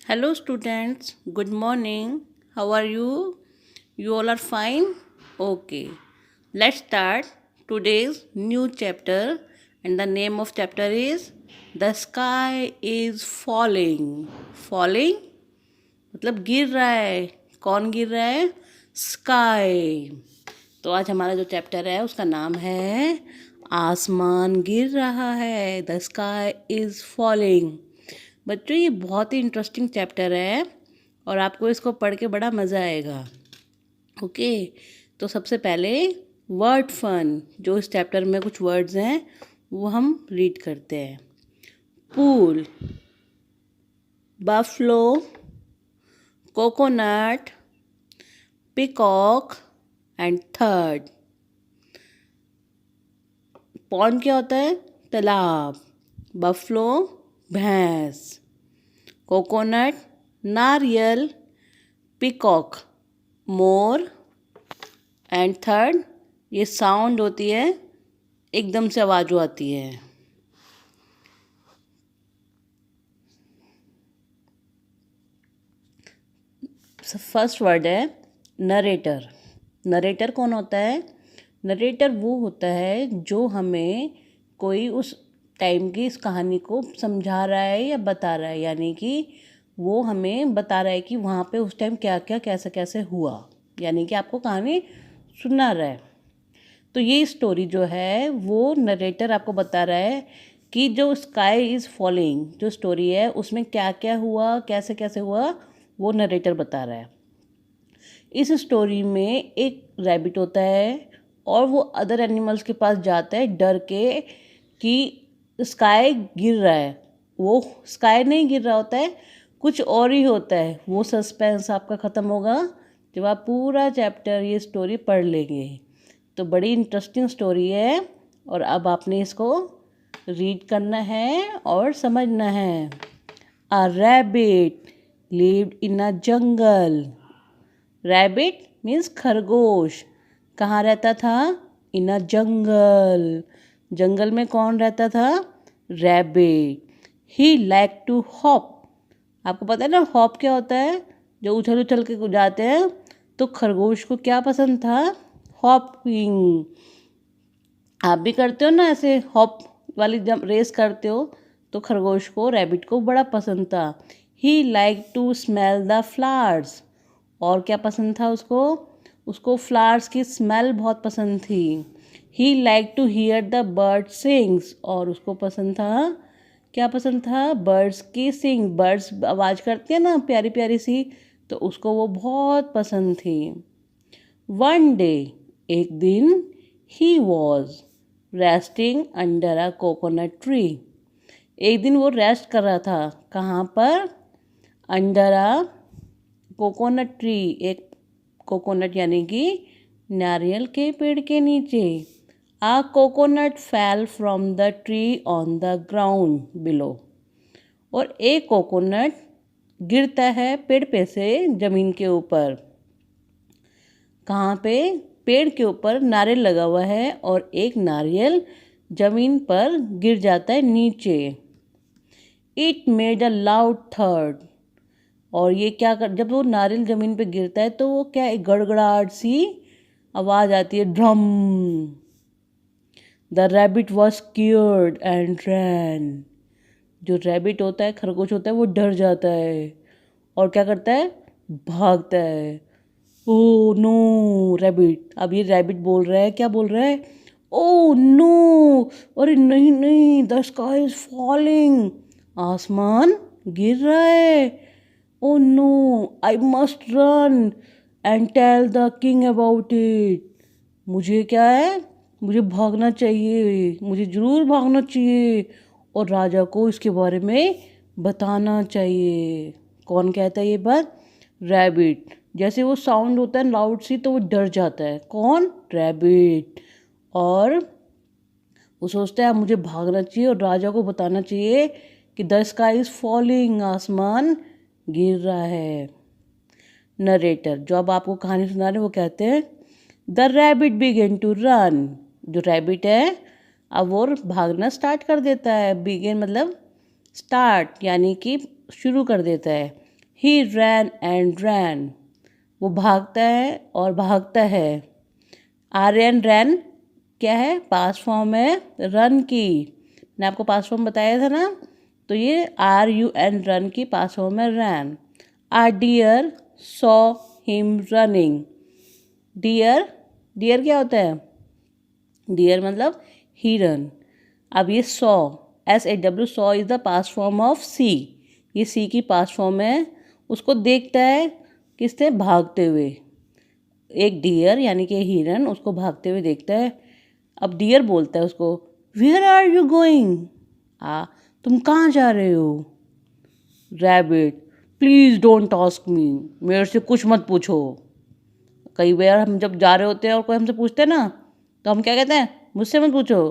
Hello, students. Good morning. How are you? You all are fine? Okay. Let's start today's new chapter. And the name of chapter is The Sky is Falling. Falling? मतलब गिर रहा है. कौन गिर रहा है? Sky. तो आज हमारा जो चैप्टर है उसका नाम है आसमान गिर रहा है. The sky is falling. बच्चों ये बहुत ही इंटरेस्टिंग चैप्टर है और आपको इसको पढ़ के बड़ा मज़ा आएगा. ओके. तो सबसे पहले वर्ड फन, जो इस चैप्टर में कुछ वर्ड्स हैं वो हम रीड करते हैं. Pool, buffalo, coconut, peacock and third. Pond क्या होता है? तालाब. बफलो भैंस. कोकोनट नारियल. Peacock more. एंड थर्ड ये साउंड होती है, एकदम से आवाज़ आती है. फर्स्ट वर्ड है नरेटर. नरेटर कौन होता है? नरेटर वो होता है जो हमें कोई उस टाइम की इस कहानी को समझा रहा है या बता रहा है, यानी कि वो हमें बता रहा है कि वहाँ पे उस टाइम क्या क्या कैसे कैसे हुआ, यानी कि आपको कहानी सुना रहा है. तो ये स्टोरी जो है वो नरेटर आपको बता रहा है कि जो स्काई इज़ फॉलिंग जो स्टोरी है उसमें क्या क्या हुआ, कैसे कैसे हुआ, वो नरेटर बता रहा है. इस स्टोरी में एक रैबिट होता है और वो अदर एनिमल्स के पास जाता है डर के कि स्काई गिर रहा है. वो स्काई नहीं गिर रहा होता है, कुछ और ही होता है. वो सस्पेंस आपका ख़त्म होगा जब आप पूरा चैप्टर ये स्टोरी पढ़ लेंगे. तो बड़ी इंटरेस्टिंग स्टोरी है और अब आपने इसको रीड करना है और समझना है. A rabbit lived in a jungle. Rabbit means खरगोश. कहाँ रहता था? इन अ जंगल. जंगल में कौन रहता था? Rabbit. He like to hop. आपको पता है ना हॉप क्या होता है? जो उछल उछल के जाते हैं. तो खरगोश को क्या पसंद था? हॉपिंग. आप भी करते हो ना ऐसे हॉप वाली जब रेस करते हो, तो खरगोश को रैबिट को बड़ा पसंद था. He like to smell the flowers. और क्या पसंद था उसको? उसको फ्लावर्स की स्मेल बहुत पसंद थी. He like to hear the bird sings. और उसको पसंद था, क्या पसंद था? बर्ड्स की सिंग. बर्ड्स आवाज़ करती है ना प्यारी प्यारी सी, तो उसको वो बहुत पसंद थी. वन डे एक दिन he was resting under a coconut tree. एक दिन वो रेस्ट कर रहा था. कहाँ पर? Under a coconut tree. एक कोकोनट यानी कि नारियल के पेड़ के नीचे. A coconut fell from the tree on the ground below. और एक कोकोनट गिरता है पेड़ पे से ज़मीन के ऊपर. कहाँ पे? पेड़ के ऊपर नारियल लगा हुआ है और एक नारियल ज़मीन पर गिर जाता है नीचे. It made a loud third. और ये क्या कर, जब वो नारियल ज़मीन पे गिरता है तो वो क्या, एक गड़गड़ाहट सी आवाज़ आती है, drum. The rabbit was scared and ran. जो रैबिट होता है, खरगोश होता है, वो डर जाता है और क्या करता है? भागता है. Oh no rabbit. अब ये रैबिट बोल रहा है, क्या बोल रहा है? Oh no. अरे नहीं नहीं, द स्काई इज फॉलिंग. आसमान गिर रहा है. Oh no, I must run and tell the king about it. मुझे क्या है? मुझे भागना चाहिए, मुझे ज़रूर भागना चाहिए और राजा को इसके बारे में बताना चाहिए. कौन कहता है ये बात? रैबिट. जैसे वो साउंड होता है लाउड सी तो वो डर जाता है. कौन? रैबिट. और वो सोचता है अब मुझे भागना चाहिए और राजा को बताना चाहिए कि द स्काई इज़ फॉलिंग. आसमान गिर रहा है. नरेटर जो अब आपको कहानी सुना रहे वो कहते हैं the rabbit began to run. जो रैबिट है अब वो भागना स्टार्ट कर देता है. बिगेन मतलब स्टार्ट, यानी कि शुरू कर देता है. ही रैन एंड रैन, वो भागता है और भागता है। आर एन रैन क्या है, पास्ट फॉर्म है रन की। मैंने आपको पास्ट फॉर्म बताया था ना, तो ये आर यू एन रन की पास्ट फॉर्म है ran. Our deer saw him running. Deer, deer क्या होता है, डियर मतलब हिरन। अब ये saw, SAW, saw is the past form of see, ये सी की पास्ट फॉर्म है। उसको देखता है किससे, भागते हुए। एक डियर यानी कि हिरन उसको भागते हुए देखता है। अब डियर बोलता है उसको, वेयर आर यू गोइंग, तुम कहाँ जा रहे हो। रैबिट, प्लीज़ डोंट आस्क मी, मेरे से कुछ मत पूछो। कई बार हम जब जा रहे होते हैं और कोई हमसे पूछते हैं ना, तो हम क्या कहते हैं, मुझसे मत पूछो।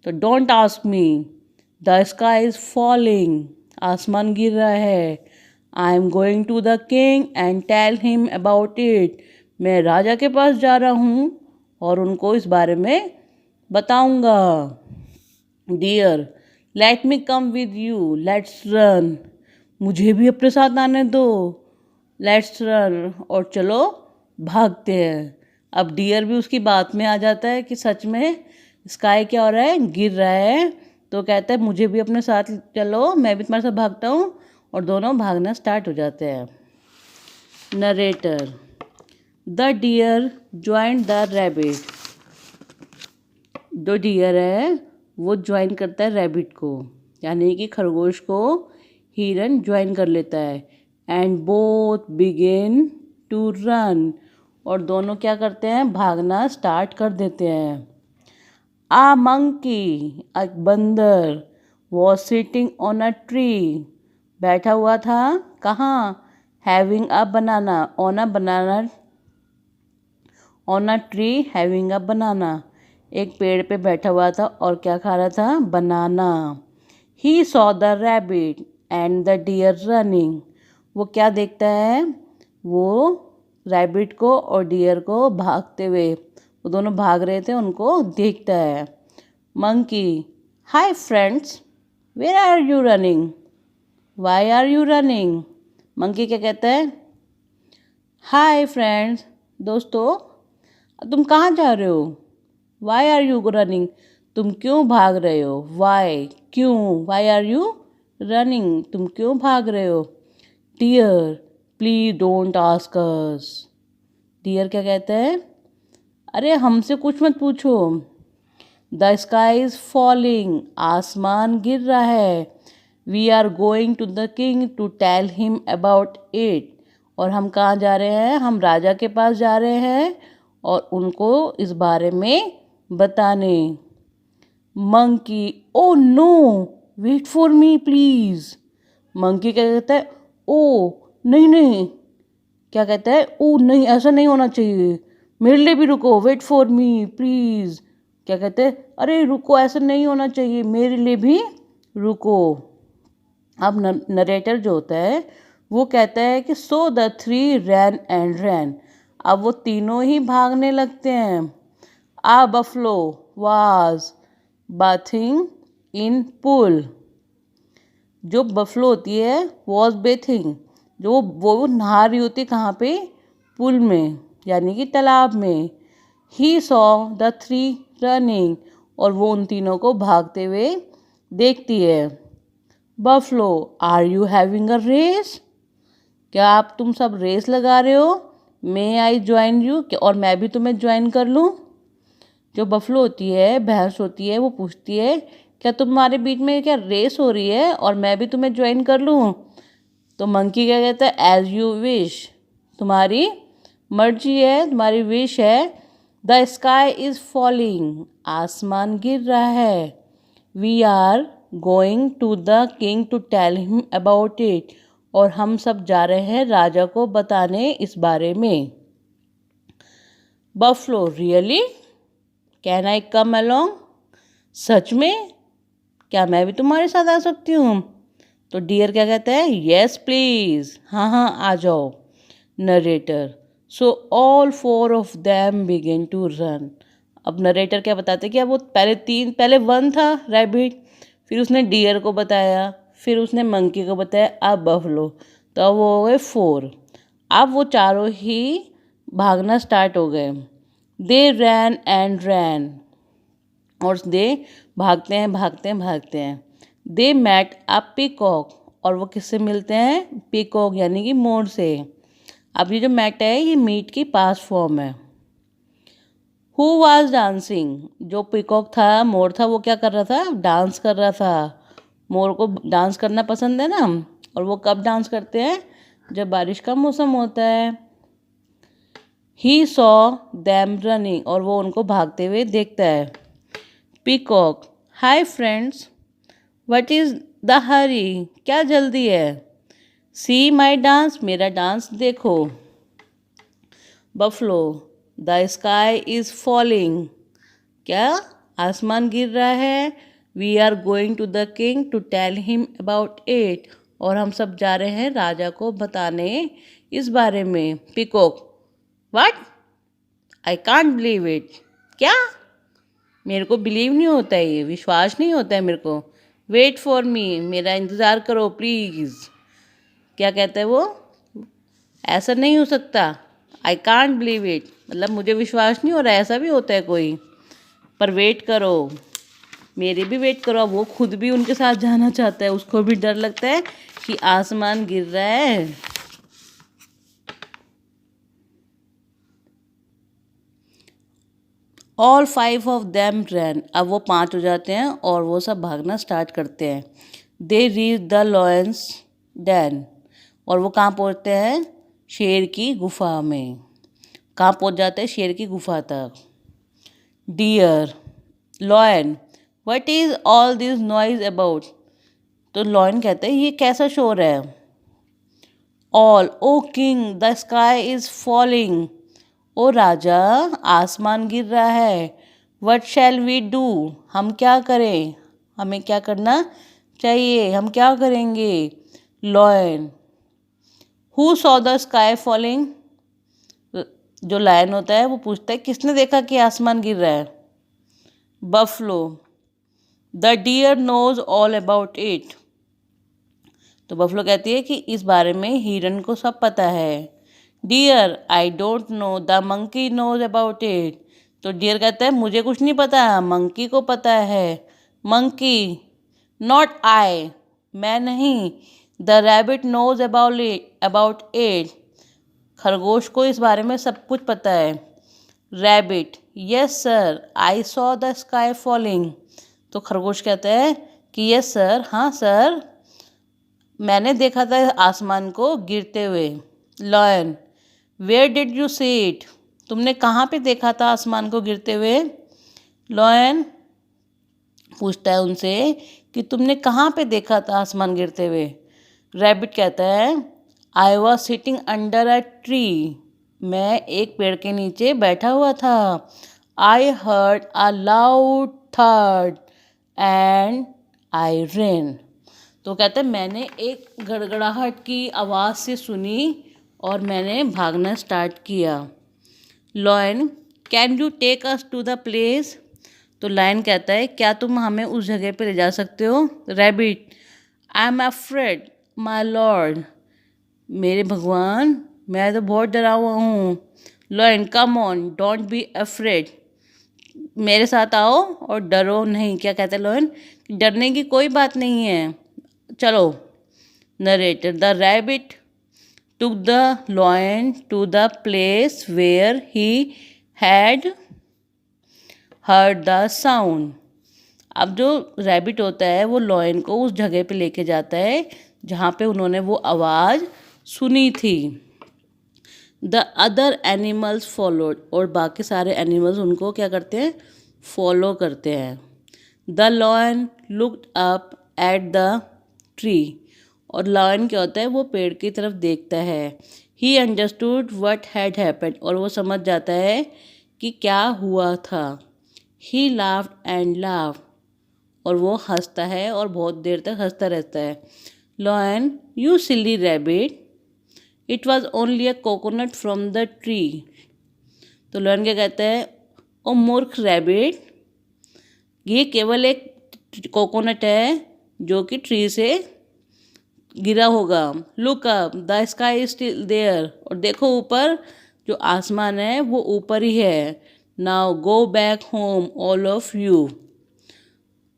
तो don't ask me, the sky is falling, आसमान गिर रहा है। I am going to the king and tell him about it, मैं राजा के पास जा रहा हूँ और उनको इस बारे में बताऊँगा। Deer, let me come with you, let's run, मुझे भी अपने साथ आने दो, लेट्स रन, और चलो भागते हैं। अब डियर भी उसकी बात में आ जाता है कि सच में स्काई क्या हो रहा है, गिर रहा है। तो कहता है मुझे भी अपने साथ चलो, मैं भी तुम्हारे साथ भागता हूँ, और दोनों भागना स्टार्ट हो जाते हैं। Narrator, the deer joined the rabbit, जो डियर है वो ज्वाइन करता है रैबिट को, यानी कि खरगोश को हिरन ज्वाइन कर लेता है। And both begin to run, और दोनों क्या करते हैं, भागना स्टार्ट कर देते हैं। आ मंकी, एक बंदर, was sitting on a tree, बैठा हुआ था कहाँ, having a banana, on a banana, on a tree having a banana, एक पेड़ पे बैठा हुआ था और क्या खा रहा था, banana. He saw the rabbit and the deer running, वो क्या देखता है, वो रैबिट को और डियर को भागते हुए, वो दोनों भाग रहे थे, उनको देखता है। Monkey, hi friends, where are you running, why are you running. Monkey क्या कहता है, हाय फ्रेंड्स, दोस्तों, तुम कहाँ जा रहे हो। वाई आर यू रनिंग, तुम क्यों भाग रहे हो। वाई, क्यों, वाई आर यू रनिंग, तुम क्यों भाग रहे हो। Deer, please don't ask us, deer क्या कहता है, अरे हमसे कुछ मत पूछो। द स्काई इज फॉलिंग, आसमान गिर रहा है। We are going to the king to tell him about it, और हम कहाँ जा रहे हैं, हम राजा के पास जा रहे हैं और उनको इस बारे में बताने। Monkey, oh no, wait for me please, monkey क्या कहता है, ओ नहीं नहीं, क्या कहता है, ओ नहीं, ऐसा नहीं होना चाहिए, मेरे लिए भी रुको, वेट फॉर मी प्लीज, क्या कहते हैं, अरे रुको, ऐसा नहीं होना चाहिए, मेरे लिए भी रुको। अब नरेटर जो होता है वो कहता है कि so the three ran and ran, अब वो तीनों ही भागने लगते हैं। A buffalo was bathing in pool, जो बफलो होती है वॉज बेथिंग, जो वो नहा रही होती है कहाँ पे, पूल में, यानी कि तालाब में। He saw the three running, और वो उन तीनों को भागते हुए देखती है। Buffalo, are you having a race, क्या आप तुम सब रेस लगा रहे हो। मे आई ज्वाइन यू, और मैं भी तुम्हें ज्वाइन कर लूँ। जो बफलो होती है, भैंस होती है, वो पूछती है क्या तुम्हारे बीच में क्या रेस हो रही है और मैं भी तुम्हें ज्वाइन कर लूँ। तो मंकी क्या कहता है, एज यू विश, तुम्हारी मर्जी है, तुम्हारी विश है। द स्काई इज़ फॉलिंग, आसमान गिर रहा है। We are going to the king to tell him about it, और हम सब जा रहे हैं राजा को बताने इस बारे में। Buffalo, really, can I come along, सच में, क्या मैं भी तुम्हारे साथ आ सकती हूँ। तो डियर क्या कहता है, येस प्लीज़, हाँ हाँ आ जाओ। Narrator, so all four of them begin to run, अब नरेटर क्या बताते कि अब वो पहले वन था रैबिट, फिर उसने डियर को बताया, फिर उसने मंकी को बताया, अब बफलो, तो वो हो गए 4। अब वो चारों ही भागना स्टार्ट हो गए। दे रैन एंड रैन, और दे भागते हैं भागते हैं भागते हैं। दे मैट अ पीकॉक, और वो किससे मिलते हैं? पीकॉक यानी कि मोर से। अब ये जो मैट है ये मीट की पास्ट फॉर्म है। हु वाज डांसिंग, जो पीकॉक था, मोर था, वो क्या कर रहा था? डांस कर रहा था। मोर को डांस करना पसंद है ना, और वो कब डांस करते हैं? जब बारिश का मौसम होता है। ही सॉ दैम रनिंग, और वो उनको भागते हुए देखता है। Peacock, hi friends, what is the hurry, क्या जल्दी है? सी माई डांस, मेरा डांस देखो। Buffalo, the sky is falling, क्या आसमान गिर रहा है? We are going to the king to tell him about it, और हम सब जा रहे हैं राजा को बताने इस बारे में। Peacock, what, I can't believe it, क्या, मेरे को बिलीव नहीं होता है, ये विश्वास नहीं होता है मेरे को। वेट फॉर मी, मेरा इंतज़ार करो प्लीज़। क्या कहता है वो? ऐसा नहीं हो सकता, आई कांट बिलीव इट, मतलब मुझे विश्वास नहीं हो रहा है, ऐसा भी होता है कोई? पर वेट करो, मेरी भी वेट करो। अब वो खुद भी उनके साथ जाना चाहता है, उसको भी डर लगता है कि आसमान गिर रहा है। ऑल 5 ऑफ देम रैन, अब वो 5 हो जाते हैं और वो सब भागना स्टार्ट करते हैं। They reach the lions Dan, और वो कहाँ पहुँचते हैं? शेर की गुफा में। कहाँ पहुँच जाते हैं? शेर की गुफा तक। Deer, lion, what is all this noise about, तो लॉयन कहते हैं ये कैसा शोर है? All, oh king, the sky is falling, oh राजा, आसमान गिर रहा है। वट शैल वी डू, हम क्या करें? हमें क्या करना चाहिए? हम क्या करेंगे? Lion, who saw the sky falling, जो लायन होता है वो पूछता है किसने देखा कि आसमान गिर रहा है? Buffalo, the deer knows all about it, तो बफलो कहती है कि इस बारे में हिरन को सब पता है। Deer, I don't know, the monkey knows about it, तो डियर कहता है मुझे कुछ नहीं पता, मंकी को पता है। मंकी, नॉट आई, मैं नहीं। The rabbit knows about it, खरगोश को इस बारे में सब कुछ पता है। Rabbit, yes sir, I saw the sky falling, तो खरगोश कहता है कि यस सर, हाँ सर, मैंने देखा था आसमान को गिरते हुए। Lion, where did you see it, तुमने कहाँ पे देखा था आसमान को गिरते हुए? लॉयन पूछता है उनसे कि तुमने कहाँ पे देखा था आसमान गिरते हुए? रैबिट कहता है I was sitting under a tree, मैं एक पेड़ के नीचे बैठा हुआ था। I heard a loud third and I rain, तो कहते हैं मैंने एक गड़गड़ाहट की आवाज़ से सुनी और मैंने भागना स्टार्ट किया। Lion, can you take us to the place, तो लायन कहता है क्या तुम हमें उस जगह पे ले जा सकते हो? Rabbit, I am afraid my Lord, मेरे भगवान मैं तो बहुत डरा हुआ हूँ। Lion, come on don't be afraid, मेरे साथ आओ और डरो नहीं। क्या कहते हैं लॉयन? डरने की कोई बात नहीं है, चलो। Narrator, the rabbit took the lion to the place where he had heard the sound, अब जो रैबिट होता है वो लॉयन को उस जगह पे लेके जाता है जहाँ पे उन्होंने वो आवाज़ सुनी थी। द अदर एनिमल्स फॉलोड, और बाकी सारे एनिमल्स उनको क्या करते हैं? फॉलो करते हैं। The lion looked up at the tree, और लॉयन क्या होता है वो पेड़ की तरफ देखता है। He understood what had happened, और वो समझ जाता है कि क्या हुआ था। ही लाफ्ड एंड लाफ्ड, और वो हंसता है और बहुत देर तक हंसता रहता है। Lion, you silly rabbit, it was only a coconut from the tree, तो लॉयन क्या कहता है? ओ मूर्ख रैबिट, ये केवल एक कोकोनट है जो कि ट्री से गिरा होगा। Look up the sky is still there, और देखो ऊपर, जो आसमान है वो ऊपर ही है। Now go back home all of you.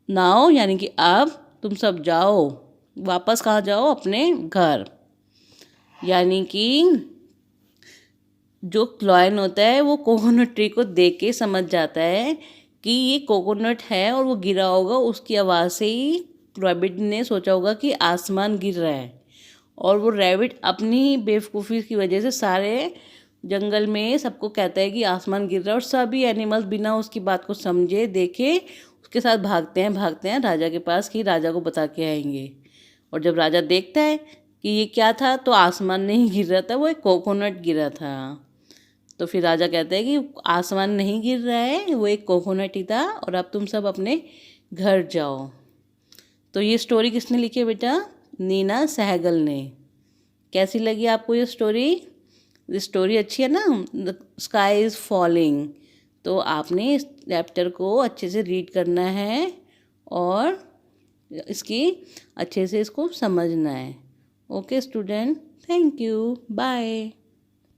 Now यानी कि अब तुम सब जाओ, वापस कहाँ जाओ, अपने घर। यानी कि जो लॉयन होता है वो कोकोनट ट्री को देख के समझ जाता है कि ये कोकोनट है और वो गिरा होगा, उसकी आवाज़ से ही रैबिट ने सोचा होगा कि आसमान गिर रहा है। और वो रैबिट अपनी ही बेवकूफ़ी की वजह से सारे जंगल में सबको कहता है कि आसमान गिर रहा है, और सभी एनिमल्स बिना उसकी बात को समझे देखे उसके साथ भागते हैं राजा के पास कि राजा को बता के आएंगे। और जब राजा देखता है कि ये क्या था, तो आसमान नहीं गिर रहा था, वो एक कोकोनट गिरा था। तो फिर राजा कहता है कि आसमान नहीं गिर रहा है, वो एक कोकोनट ही था, और अब तुम सब अपने घर जाओ। तो ये स्टोरी किसने लिखी है बेटा? नीना सहगल ने। कैसी लगी आपको ये स्टोरी? ये स्टोरी अच्छी है ना, द स्काई इज़ फॉलिंग। तो आपने इस चैप्टर को अच्छे से रीड करना है और इसकी अच्छे से इसको समझना है। Okay student, thank you, bye.